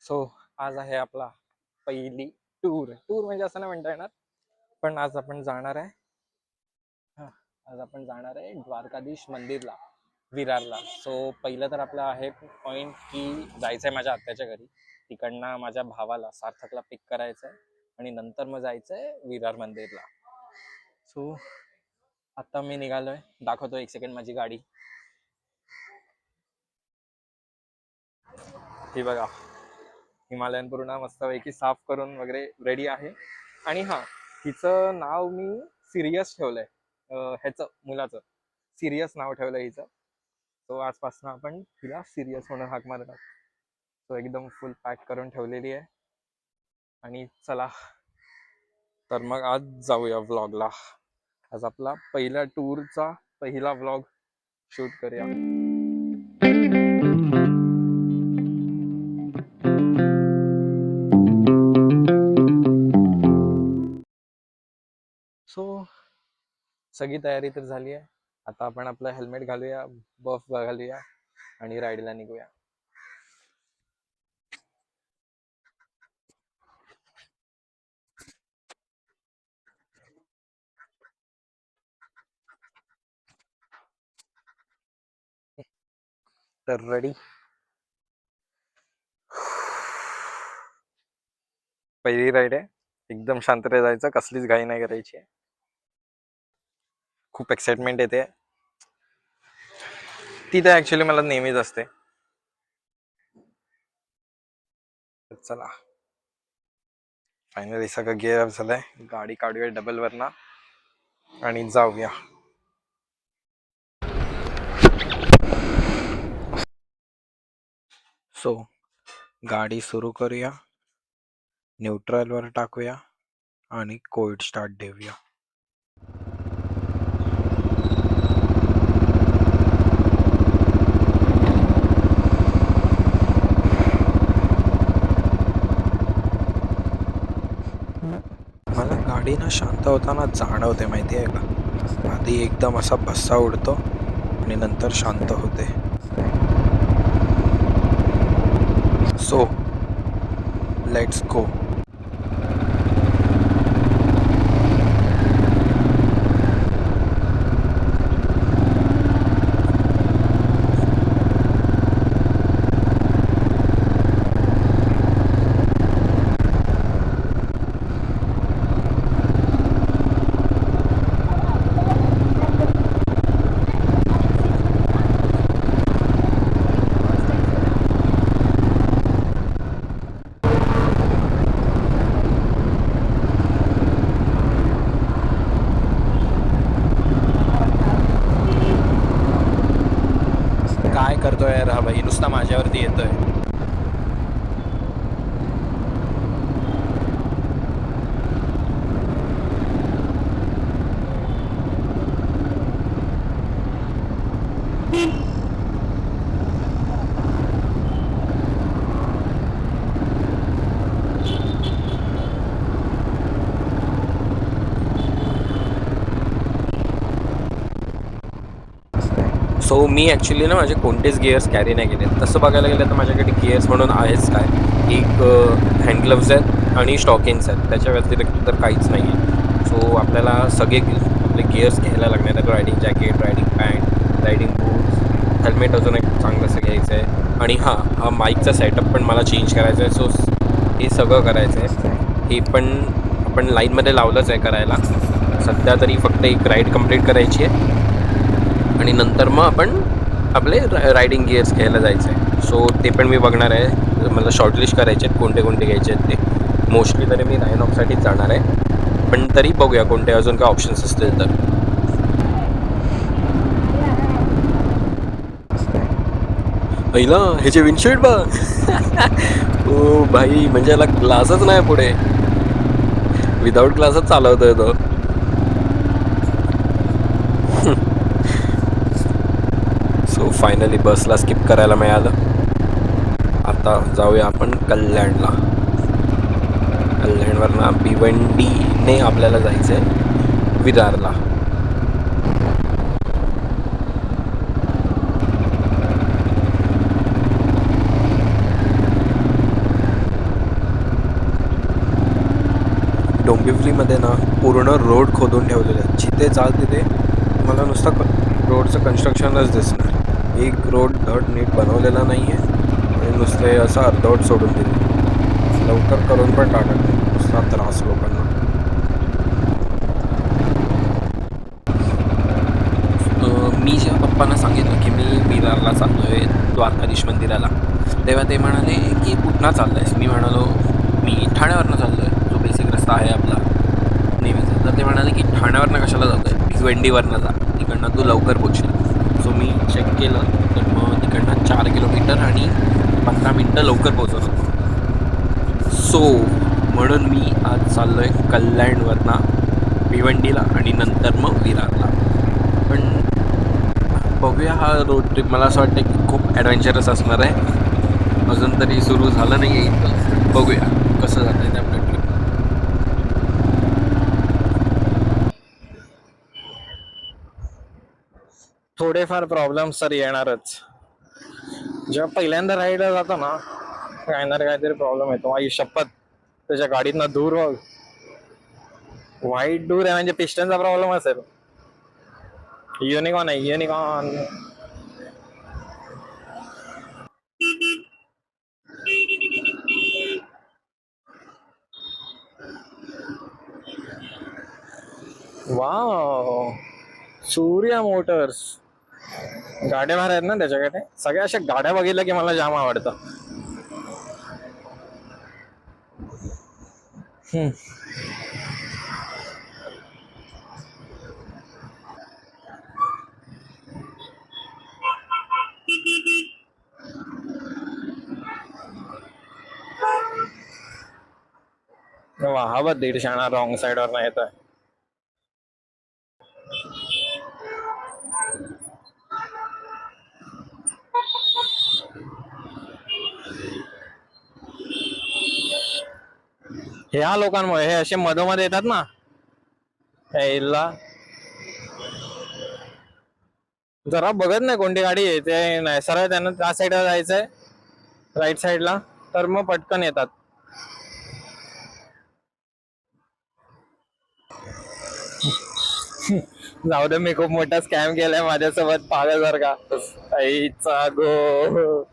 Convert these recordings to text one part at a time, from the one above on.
So आज आहे आपला पहिली टूर टूर म्हणजे असं नाही म्हणता येणार, पण आज आपण जाणार आहे. आज आपण जाणार आहे द्वारकाधीश मंदिरला, विरारला. सो पहिलं तर आपलं आहे पॉईंट की जायचं आहे माझ्या आत्याच्या घरी. तिकडनं माझ्या भावाला सार्थकला पिक करायचं आहे आणि नंतर मग जायचं आहे विरार मंदिरला. सो आता मी निघालोय, दाखवतो एक सेकंड माझी गाडी. ही बघा, हिमालयन पूर्ण मस्तपैकी साफ करून वगैरे रेडी आहे. आणि हा, हिचं नाव मी सिरियस ठेवलंय, ह्याचं मुलाचं सिरियस नाव ठेवलंय हिचं. तो आजपासून आपण तिला सिरियस म्हणून हाक मारणार. तो एकदम फुल पॅक करून ठेवलेली आहे. आणि चला तर मग आज जाऊया व्लॉगला. आज आपला पहिल्या टूरचा पहिला व्लॉग शूट करूया. सो सगळी तयारी तर झाली आहे. आता आपण आपलं हेल्मेट घालूया, बफ घालूया आणि राईडला निघूया. तर रेडी. पहिली राईड आहे, एकदम शांततेत जायचं, कसलीच घाई नाही करायची. खूप एक्साइटमेंट येते. ती तर ऍक्च्युली मला नेहमीच असते. चला फायनली सगळं गिअर अप झालंय. गाडी काढूया डबल वरना आणि जाऊया. सो गाडी सुरू करूया, न्यूट्रल वर टाकूया आणि कोल्ड स्टार्ट देऊया. मला गाडी ना शांत होताना जाणवते, माहिती आहे का? आधी एकदम असा बस्सा उडतो आणि नंतर शांत होते. So let's go. काय करतोय यार हा भाई, नुसता माझ्यावरती येतोय. सो मी ॲक्च्युली ना माझे कोणतेच गिअर्स कॅरी नाही केले. तसं बघायला गेलं तर माझ्याकडे गिअर्स म्हणून आहेच काय, एक हँड ग्लव्ज आहेत आणि स्टॉकिंग्स आहेत, त्याच्या व्यतिरिक्त तर काहीच नाही आहे. सो आपल्याला सगळे आपले गिअर्स घ्यायला लागणार आहेत. Riding jacket, riding pant, riding boots, helmet अजून एक चांगलंसं घ्यायचं आहे. आणि हा माईकचा सेटअप पण मला चेंज करायचा आहे. सो हे सगळं करायचं आहे. हे पण आपण लाईनमध्ये लावलंच आहे करायला. सध्या तरी फक्त एक राईड कंप्लीट करायची आहे आणि नंतर मग आपण आपले रायडिंग गिअर्स घ्यायला जायचं आहे. सो ते पण मी बघणार आहे, मला शॉर्टलिस्ट करायचे आहेत कोणते कोणते घ्यायचे आहेत ते. मोस्टली तरी मी रायनॉकसाठीच जाणार आहे, पण तरी बघूया कोणते अजून काय ऑप्शन्स असतील तर. पहिला ह्याचे विंडशील्ड बघ. ओ भाई, म्हणजे याला ग्लासच नाही पुढे, विदाऊट ग्लासच चालवतोय तो. सो फायनली बसला स्किप करायला मिळालं. आता जाऊया आपण कल्याणला. कल्याणवरनं भिवंडीने आपल्याला जायचं आहे विरारला. डोंबिवलीमध्ये ना पूर्ण रोड खोदून ठेवलेले आहेत. जिथे जाल तिथे तुम्हाला नुसतं रोडचं कन्स्ट्रक्शनच दिसणार. एक रोड धड नीट बनवलेला नाही आहे आणि नुसते असं अर्धवट सोडून दिले. लवकर करून पण टाकत नाही, नुसता त्रास लोकांना. मी जेव्हा पप्पांना सांगितलं की मी विरारला चाललो आहे द्वारकाधीश मंदिराला, तेव्हा ते म्हणाले की कुठनं चाललं आहेस? मी म्हणालो मी ठाण्यावरनं चाललो आहे, जो बेसिक रस्ता आहे आपला नेहमीचा. तर ते म्हणाले की ठाण्यावरनं कशाला जातो आहे, भिवंडीवरनं जा, तिकडनं तू लवकर पोचशील. सो मी चेक केलं तर मग तिकडनं 4 किलोमीटर आणि 15 मिनटं लवकर पोचत होतो. सो म्हणून मी आज चाललो आहे कल्याणवरनं भिवंडीला आणि नंतर मग विरारला. पण बघूया, हा रोड ट्रिप मला असं वाटतं की खूप ॲडव्हेंचरस असणार आहे. अजून तरी सुरू झालं नाही आहे इतकं, बघूया कसं जातं आहे ते आपलं ट्रिप. थोडेफार प्रॉब्लेम्स तर येणारच. जेव्हा पहिल्यांदा राईडला जातो ना, काही ना काहीतरी प्रॉब्लेम येतो. आई शपथ, त्याच्या गाडीतनं धूर बघ, व्हाईट धूर आहे म्हणजे पिस्टनचा प्रॉब्लेम असेल. युनिकॉर्न आहे, युनिकॉर्न. Wow, Surya Motors. गाड्या भार आहेत ना त्याच्याकडे. सगळ्या अशा गाड्या बघितल्या की मला जाम आवडतं. हम्म. वा, हा बघ 150 रॉंग साइड वर नाही येत आहे. ह्या लोकांमुळे हे असे मधोमध येतात ना, यायला जरा बघत नाही कोणती गाडी येते नाही. सरळ त्यांना त्या साईडला जायचंय, राईट साईडला, तर मग पटकन येतात. जाऊ दे, मी खूप मोठा स्कॅम केलाय माझ्यासोबत पागलसारखा. आईचा गो.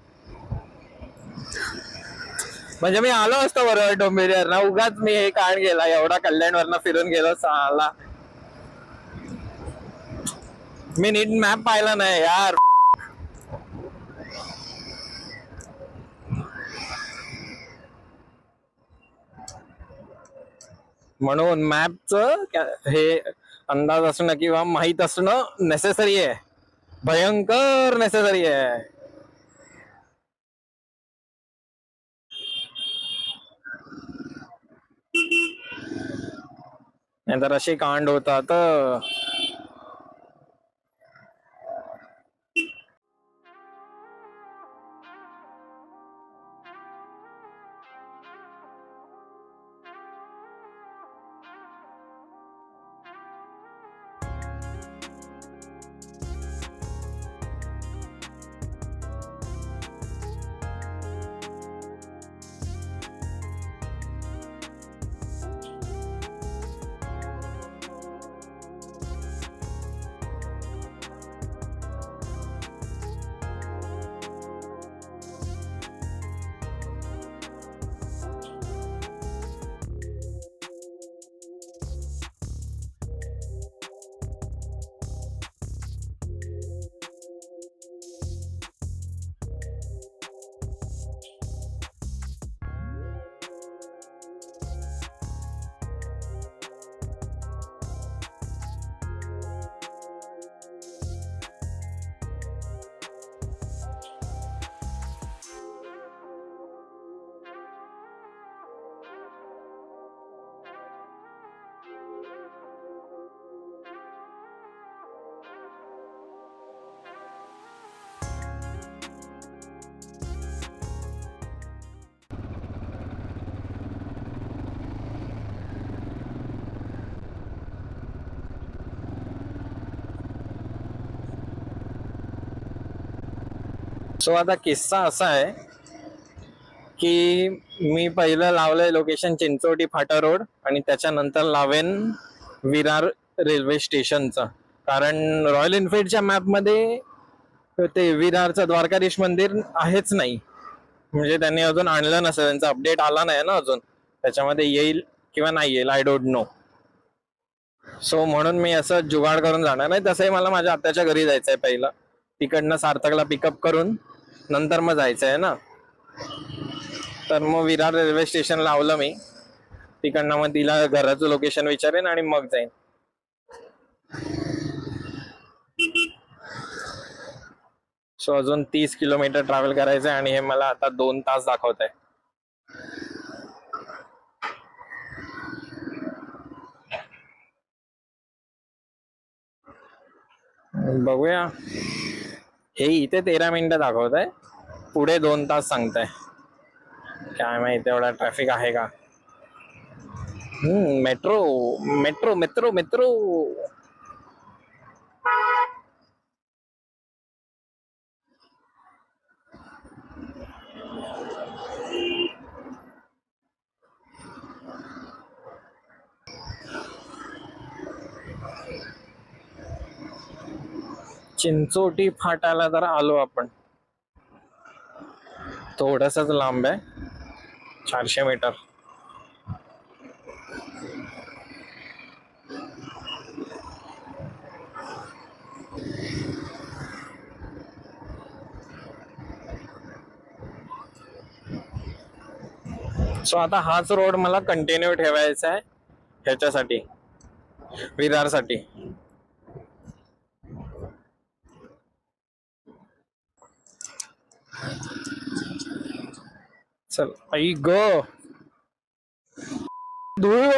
म्हणजे मी आलो असतो बरोबर डोंबिवलीवरनं, उगाच मी हे कांड केला, एवढा कल्याणवरनं फिरून गेलो साला. मी नीट मॅप पाहिला नाही यार. म्हणून मॅपचं हे अंदाज असणं किंवा माहित असणं नेसेसरी आहे, भयंकर नेसेसरी आहे. नाहीतर अशी कांड होतात. सो आता किस्सा असा आहे की मी पहिलं लावलंय लोकेशन चिंचोटी फाटा रोड आणि त्याच्यानंतर लावेन विरार रेल्वे स्टेशनचं. कारण रॉयल एनफिल्डच्या मॅपमध्ये ते विरारचं द्वारकाधीश मंदिर आहेच नाही. म्हणजे त्यांनी अजून आणलं नसेल, त्यांचा अपडेट आला नाही ना अजून, त्याच्यामध्ये येईल किंवा नाही येईल आय डोंट नो. सो म्हणून मी असं जुगाड करून जाणार नाही. तसंही मला माझ्या आत्याच्या घरी जायचंय पहिलं, तिकडनं सार्थकला पिकअप करून नंतर मग जायचंय ना. तर मग विरार रेल्वे स्टेशन लावलं मी, तिकडनं मग तिला घराचं लोकेशन विचारेन आणि मग जाईन. सो अजून 30 किलोमीटर ट्रॅव्हल करायचंय आणि हे मला आता 2 तास दाखवत आहे. बघूया, हे इथे 13 मिनिटं दाखवत आहे, पुढे 2 तास सांगताय. काय माहिती एवढा ट्रॅफिक आहे का. Metro metro metro metro. Chinchoti फाटाला तर आलो आपण. थोडसच लांब आहे, 400 मीटर. सो आता हाच रोड मला कंटिन्यू ठेवायचा आहे ह्याच्यासाठी, विरारसाठी. चल आई ग धूळ.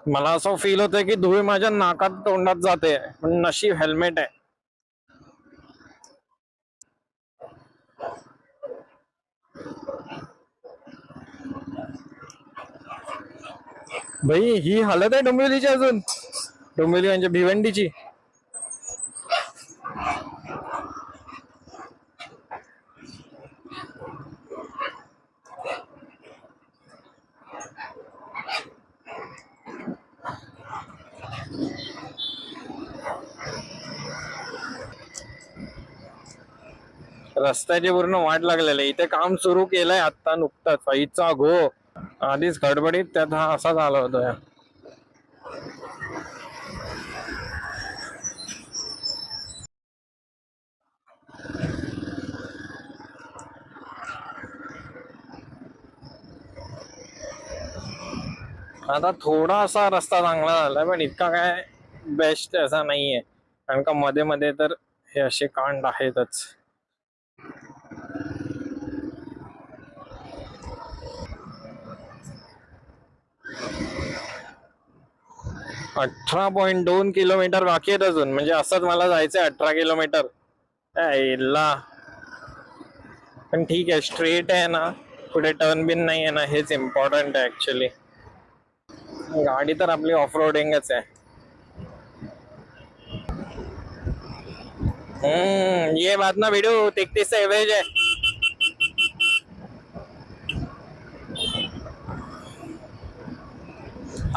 मला असं फील होतंय की धूळ माझ्या नाकात तोंडात जाते, पण नशीब हेल्मेट आहे. भाई ही हालत आहे डोंबिवलीची, अजून डोंबिवली म्हणजे भिवंडीची. रस्त्याची पूर्ण वाट लागलेली. इथे काम सुरू केलंय आता नुकतंच, आईचा घो. आधीच गडबडीत त्यात हा असा झाला होता. आता थोडासा रस्ता चांगला झालाय, पण इतका काय बेस्ट असा नाहीये, कारण का मध्ये मध्ये तर हे असे कांड आहेतच. 18.2 किलोमीटर बाकी आहेत अजून. म्हणजे असंच मला जायचंय 18 किलोमीटर. पण ठीक आहे, स्ट्रेट आहे ना, पुढे टर्न बिन नाही आहे ना, हेच इम्पॉर्टंट आहे ऍक्च्युली. गाडी तर आपली ऑफ रोडिंगच आहे. ये बात ना वीडियो 33 एव्हरेज आहे.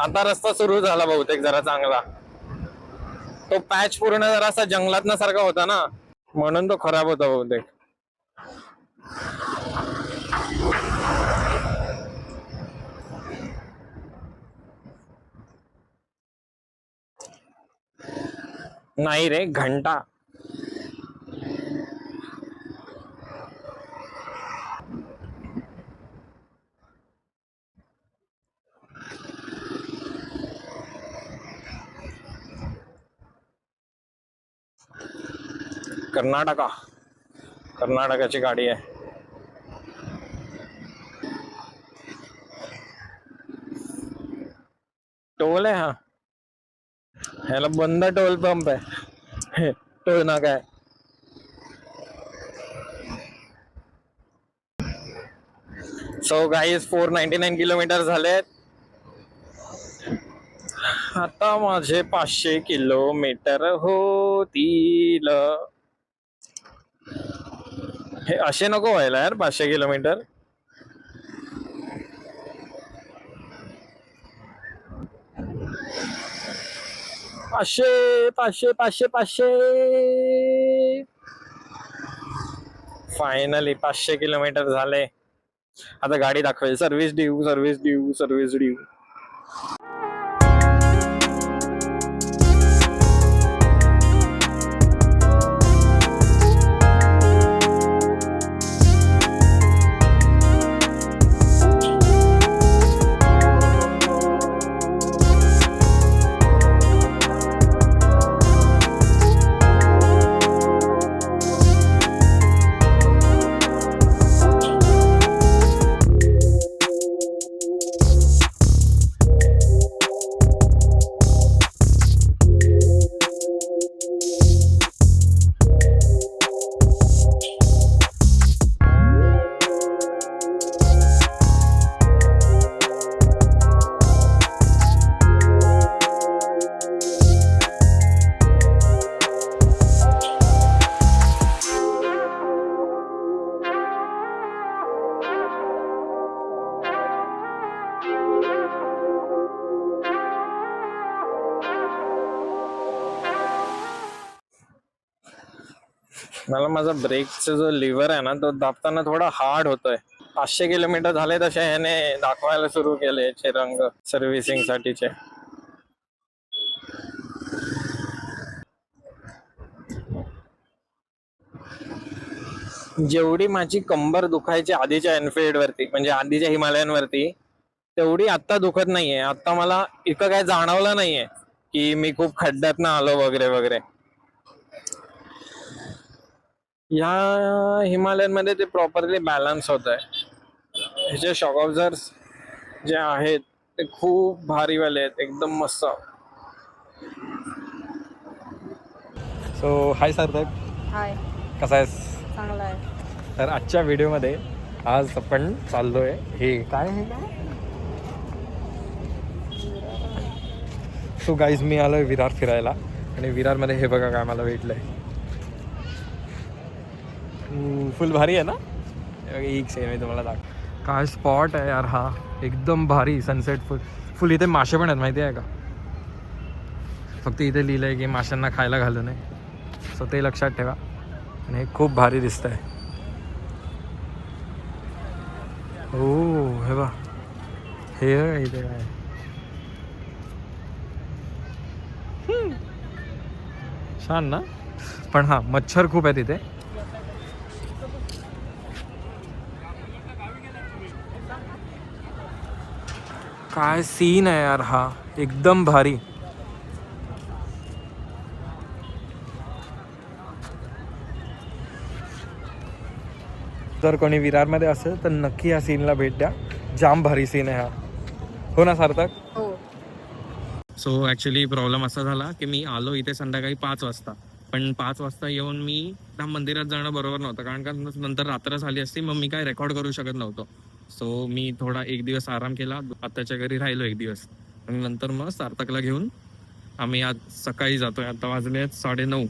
आता रस्ता सुरू झाला बहुतेक जरा चांगला. तो पॅच पूर्ण जरासा जंगलात सारखा होता ना, म्हणून तो खराब होता बहुतेक. नाही रे, घंटा. कर्नाटकाची गाडी आहे. टोल आहे हा, ह्याला बंद टोल पंप आहे. टोल नाका आहे. सो गाईज 499 किलोमीटर झालेत. आता माझे 500 किलोमीटर होतील. हे असे नको व्हायला यार, 500 किलोमीटर. 500 फायनली 500 किलोमीटर झाले. आता गाडी दाखवेल service due, service due, service due. मला माझा ब्रेकचा जो लिव्हर आहे ना तो दाबताना थोडा हार्ड होतोय. 500 किलोमीटर झाले तसे ह्याने दाखवायला सुरू केले रंग सर्व्हिसिंग साठीचे. जेवढी माझी कंबर दुखायची आधीच्या एनफिल्ड वरती, म्हणजे आधीच्या हिमालयन वरती, तेवढी आता दुखत नाहीये. आता मला इतकं काय जाणवलं नाहीये की मी खूप खड्ड्यात ना आलो वगैरे वगैरे. ह्या हिमालयन मध्ये ते प्रॉपरली बॅलन्स होत आहे. ह्याचे शॉक ऑब्झर्व्स जे आहेत ते खूप भारी वाले आहेत, एकदम मस्त. सो हाय सार्थक, हाय, कसा आहेस? चांगला आहे. तर आजच्या व्हिडिओमध्ये आज आपण चाललोय, हे काय आहे काय? सो गाईज, मी आलोय विरार फिरायला आणि विरारमध्ये हे बघा काय मला भेटलंय. फुल भारी आहे ना? एक सेम आहे तुम्हाला दाख. काय स्पॉट आहे यार हा, एकदम भारी सनसेट. फुल इथे मासे पण आहेत माहिती आहे का? फक्त इथे लिहिलं आहे की माशांना खायला घालू नये, सो ते लक्षात ठेवा. आणि हे खूप भारी दिसत आहे. हो हे बा, हे इथे काय छान ना. पण हा मच्छर खूप आहे तिथे. काय सीन आहे यार हा, एकदम भारी. जर कोणी विरारमध्ये असेल तर नक्की या सीनला भेट द्या. जाम भारी सीन आहे हा, हो ना सार्थक? हो. सो ॲक्च्युली प्रॉब्लेम असा झाला की मी आलो इथे संध्याकाळी 5 वाजता, पण 5 वाजता येऊन मी त्या मंदिरात जाणं बरोबर नव्हतं, कारण का नंतर रात्र झाली असती, मग मी काय रेकॉर्ड करू शकत नव्हतो. सो मी थोडा एक दिवस आराम केला, आत्याच्या घरी राहिलो एक दिवस, आणि नंतर मग सार्थकला घेऊन आम्ही आज सकाळी जातोय. आता वाजले आहेत 9:30.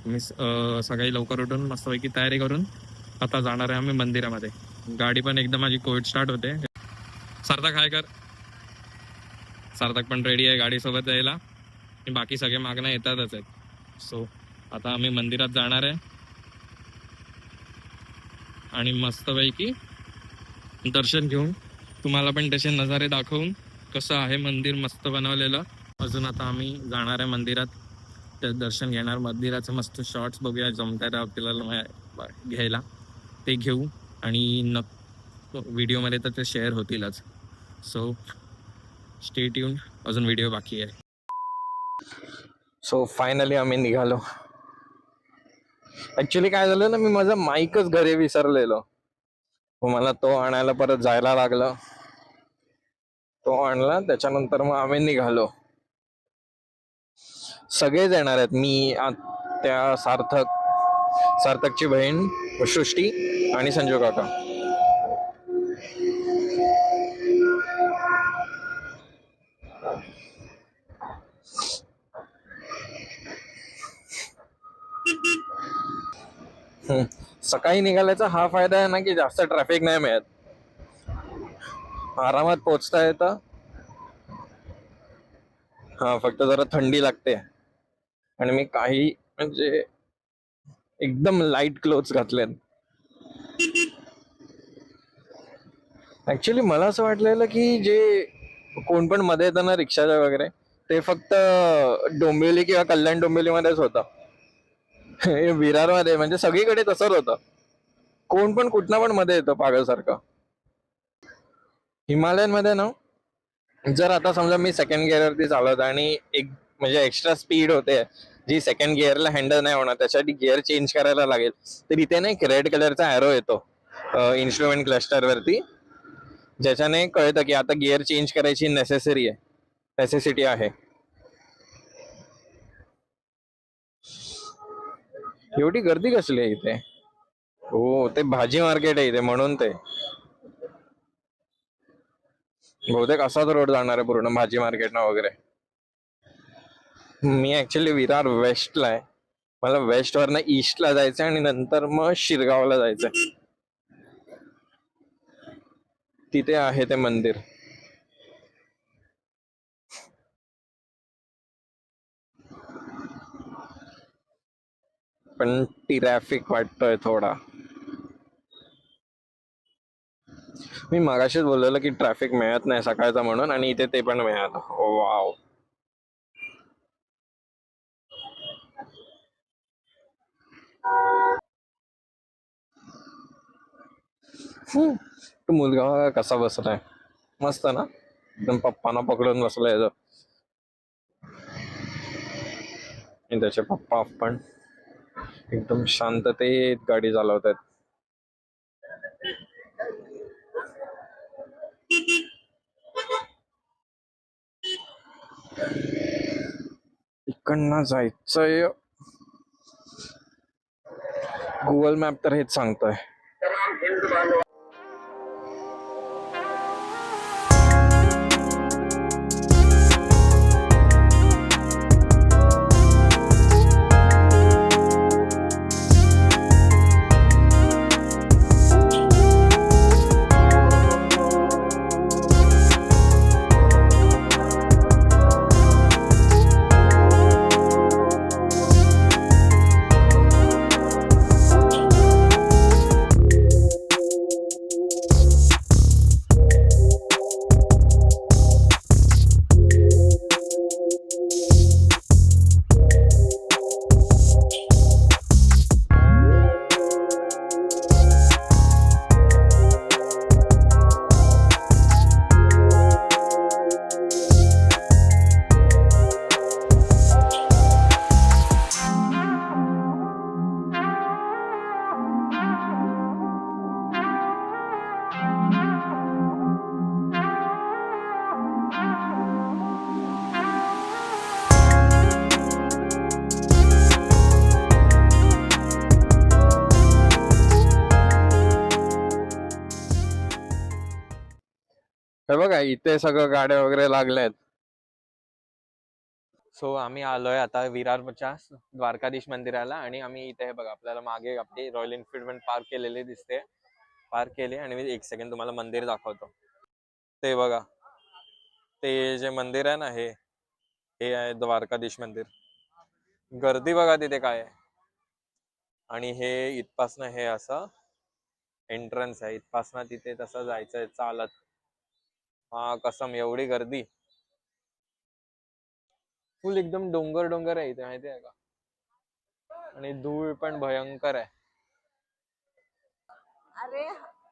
मी सकाळी लवकर उठून मस्तपैकी तयारी करून आता जाणार आहे आम्ही मंदिरामध्ये. गाडी पण एकदम माझी कोविड स्टार्ट होते. सार्थक हाय कर. सार्थक पण रेडी आहे गाडीसोबत यायला, आणि बाकी सगळे मागणं येतातच आहेत. सो आता आम्ही मंदिरात जाणार आहे आणि मस्तपैकी दर्शन घेऊन तुम्हाला पण त्याचे नजारे दाखवून कसं आहे मंदिर मस्त बनवलेलं. अजून आता आम्ही जाणार आहे मंदिरात, ते दर्शन घेणार, मंदिराचं मस्त शॉर्ट्स बघूया जमतात आपल्याला घ्यायला, ते घेऊ आणि व्हिडिओमध्ये तर ते शेअर होतीलच. सो स्टे ट्यून, अजून व्हिडिओ बाकी आहे. सो फायनली आम्ही निघालो. ऍक्च्युली काय झालं ना, मी माझा माईकच घरी विसरलेलो, मला तो आणायला परत जायला लागलं. तो आणला, त्याच्यानंतर मग आम्ही निघालो. सगळेच येणार आहेत, मी, त्या सार्थकची बहीण सृष्टी आणि संजू काका. हम्म. सकाळी निघाल्याचा हा फायदा आहे ना की जास्त ट्रॅफिक नाही मिळत, आरामात पोहोचता येतं. हा फक्त जरा थंडी लागते आणि मी काही म्हणजे एकदम लाईट क्लोथ्स घातलेत. ऍक्च्युली मला असं वाटलेलं की जे कोण पण मध्ये येतं ना रिक्षाच्या वगैरे, ते फक्त डोंबिवली किंवा कल्याण डोंबिवलीमध्येच होतं. हे विरारमध्ये म्हणजे सगळीकडे तसंच होतं, कोण पण कुठनं पण मध्ये येतं पागलसारखं. हिमालयन मध्ये ना, जर आता समजा मी सेकंड गिअरवरती चालवत आणि एक म्हणजे एक्स्ट्रा स्पीड होते जी सेकंड गिअरला हँडल नाही होणार, त्यासाठी गिअर चेंज करायला लागेल, तर इथे ना एक रेड कलरचा ॲरो येतो इन्स्ट्रुमेंट क्लस्टर वरती, ज्याच्याने कळतं की आता गिअर चेंज करायची नेसेसिटी आहे. एवढी गर्दी कसली आहे इथे? हो, ते भाजी मार्केट आहे इथे म्हणून ते बहुतेक असाच रोड जाणार आहे पूर्ण भाजी मार्केट ना वगैरे. मी ऍक्च्युली विरार वेस्टला आहे, मला वेस्ट वरनं ईस्टला जायचं आणि नंतर मग शिरगावला जायचंय. तिथे आहे ते मंदिर. पण ट्रॅफिक वाटतोय थोडा. मी मगाशीच बोललेलो की ट्रॅफिक मिळत नाही सकाळचा म्हणून, आणि इथे ते पण मिळालं. ओ वाव. तो मुलगा कसा बसलाय, मस्त ना, एकदम पप्पांना पकडून बसलाय तो. आणि त्याचे पप्पा पण एकदम शांततेत गाडी चालवत आहेत. इकडनं जायचंय, गुगल मॅप तर हेच सांगतोय. हे बघा इथे सगळं गाड्या वगैरे लागल्यात. सो आम्ही आलोय आता विरारच्या द्वारकाधीश मंदिराला, आणि आम्ही इथे हे बघा आपल्याला मागे आपली रॉयल एनफील्ड पण पार्क केलेली दिसते. पार्क केली आणि मी एक सेकंड तुम्हाला मंदिर दाखवतो. ते बघा, ते जे मंदिर आहे ना, हे आहे द्वारकाधीश मंदिर. गर्दी बघा तिथे काय आहे. आणि हे इथपासनं हे असं एंट्रन्स आहे, इथपासनं तिथे तसं जायचंय चालत. हा कसम एवढी गर्दी, फुल एकदम डोंगर डोंगर आहे इथे, माहिती आहे का, आणि धूळ पण भयंकर आहे. अरे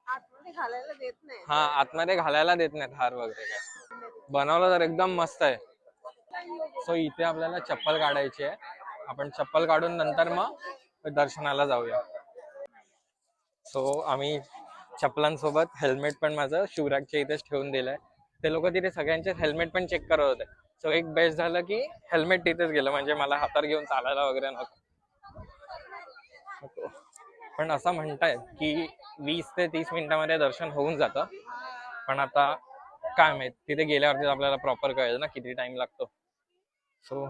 आतमध्ये घालायला देत नाही. हा, आतमध्ये घालायला देत नाहीत हार वगैरे काय. बनवलं तर एकदम मस्त आहे. सो इथे आपल्याला चप्पल काढायची आहे, आपण चप्पल काढून नंतर मग दर्शनाला जाऊया. सो आम्ही चप्पलांसोबत हेल्मेट पण माझं शिवराजच्या इथेच ठेवून दिलंय. ते लोक तिथे सगळ्यांचे हेल्मेट पण चेक करत होते. सो एक बेस्ट झालं की हेल्मेट तिथेच गेलं, म्हणजे मला हातात घेऊन चालायला वगैरे नको. पण असं म्हणतायत की 20 ते 30 मिनिटांमध्ये दर्शन होऊन जातं, पण आता काय माहित, तिथे गेल्यावरती आपल्याला प्रॉपर कळेल ना किती टाइम लागतो. सो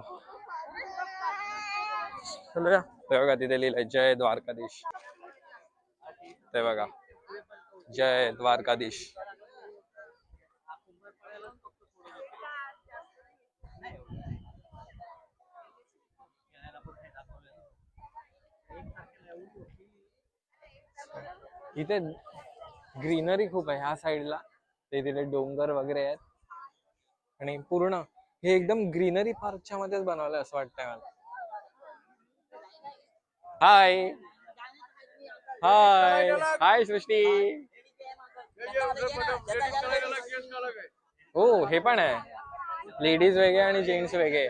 चलूया. बघा तिथे लिहिलंय जय द्वारकाधीश. ते बघा, जय द्वारकाधीश. इथे ग्रीनरी खूप आहे ह्या साईडला, ते तिथे डोंगर वगैरे आहेत आणि पूर्ण हे एकदम ग्रीनरी पार्कच्या मध्येच बनवलंय असं वाटतंय मला. हाय हाय हाय सृष्टी. हो हे पण आहे, लेडीज वेगळे आणि जेंट्स वेगळे.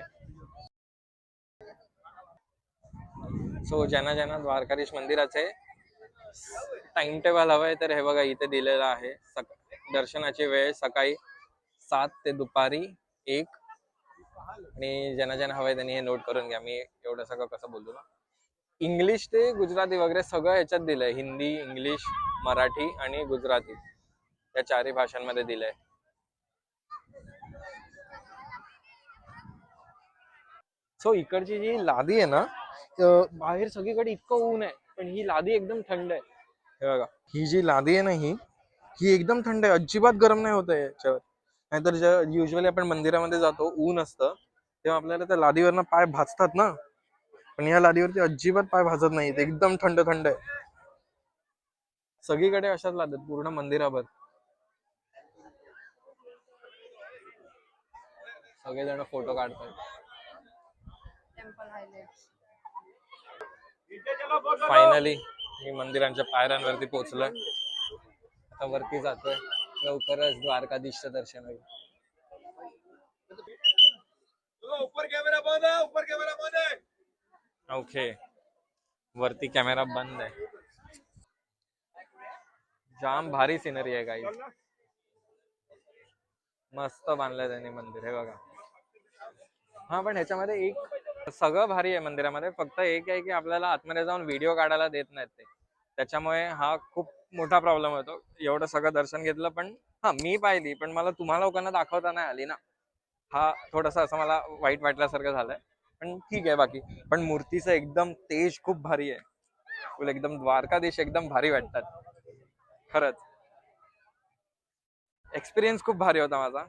सो ज्यांना ज्यांना द्वारकाधीश मंदिराचे टाइम टेबल हवंय तर हे बघा इथे दिलेलं आहे. दर्शनाची वेळ सकाळी 7 ते दुपारी 1. आणि ज्यांना ज्यांना हवंय त्यांनी हे नोट करून घ्या. मी एवढं सगळं कसं बोलतो ना, इंग्लिश ते गुजराती वगैरे सगळं ह्याच्यात दिलंय. हिंदी, इंग्लिश, मराठी आणि गुजराती या 4ही भाषांमध्ये दिलंय. सो इकडची जी लादी आहे ना, बाहेर सगळीकडे इतकं ऊन आहे पण ही लादी एकदम थंड आहे. हे बघा, ही जी लादी आहे ना, ही एकदम थंड आहे, अजिबात गरम नाही होत आहे याच्यावर. नाहीतर युजली आपण मंदिरामध्ये जातो, ऊन असतं तेव्हा आपल्याला त्या लादीवरनं पाय भाजतात ना, पण या लादीवरती अजिबात पाय भाजत नाही, एकदम थंड थंड आहे. सगळीकडे अशाच लादतात पूर्ण मंदिराभर. सगळेजण फोटो काढतात. फायनली मी मंदिरांच्या पायऱ्यांवरती पोहोचलोय. आता वरती जातोय, लवकरच द्वारकाधीशचं दर्शन होईल. ओके, वरती कॅमेरा बंद आहे. जाम भारी सिनरी आहे काही, मस्त बांधलंय त्यांनी मंदिर. हे बघा, हा पण ह्याच्यामध्ये एक सगळं भारी आहे मंदिरामध्ये, फक्त एक आहे की आपल्याला आतमध्ये जाऊन व्हिडिओ काढायला देत नाहीत ते, त्याच्यामुळे हा खूप मोठा प्रॉब्लेम होतो. एवढं सगळं दर्शन घेतलं पण हा मी पाहिली, पण मला तुम्हाला लोकांना दाखवता नाही आली ना, हा थोडासा असं मला वाईट वाटल्यासारखं झालंय. पण ठीक आहे बाकी. पण मूर्तीचं एकदम तेज खूप भारी आहे, फुल एकदम द्वारकाधीश एकदम भारी वाटतात खरंच. एक्सपिरियन्स खूप भारी होता माझा.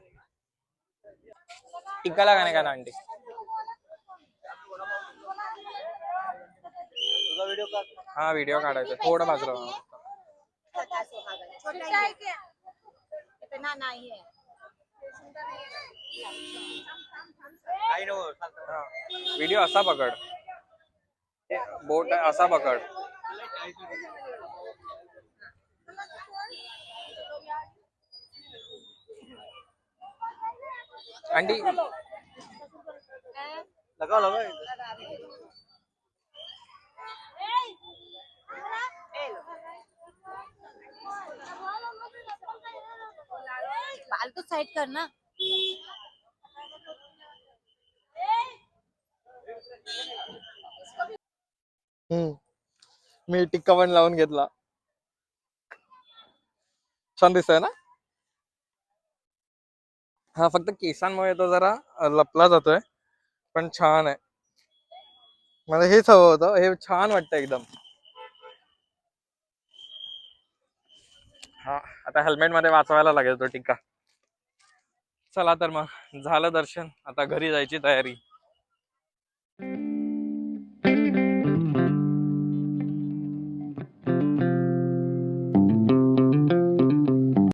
टिकाला का नाही का आंटी? हा व्हिडिओ काढायचा, थोडं बाजूला. व्हिडिओ असा पकड, बोट असा पकड. आंटी लगाओ लगाओ. बाल तो साइड करना. मी टिक्का पण लावून घेतला, छान दिसतंय ना. हा फक्त केसांमुळे तो जरा लपला जातोय, पण छान आहे. मला हेच हवं होतं, हे छान वाटतं एकदम. हा आता हेल्मेट मध्ये वाचवायला लागेल तो टिक्का. चला तर मग झालं दर्शन, आता घरी जायची तयारी.